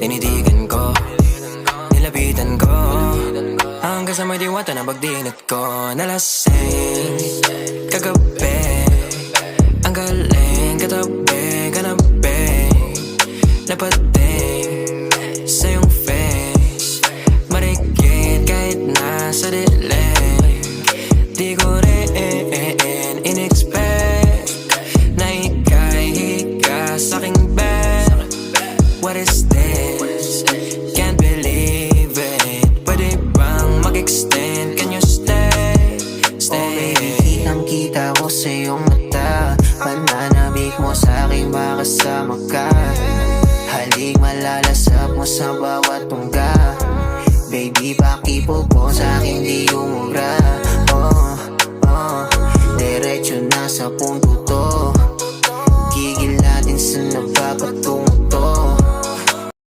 Tinitigan ko, nilapitan ko, hanggang sa may diwata na pagdinit ko. Nalasing kagabi, ang galing katabi, kanabi, lapating sa iyong face, marikit kahit nasa dilim. Di ko rin in-expect na ika'y hika sa'king bed. What is this? Can't believe it. Pwede bang mag-extend? Can you stay? Stay. Oh baby, kitang-kita ko sa iyong mata, pananabik mo sa'king makasama ka. Halik malalasap mo sa bawat tungga. Baby, pakipog mo sa'king di umubra. Diretso na sa punto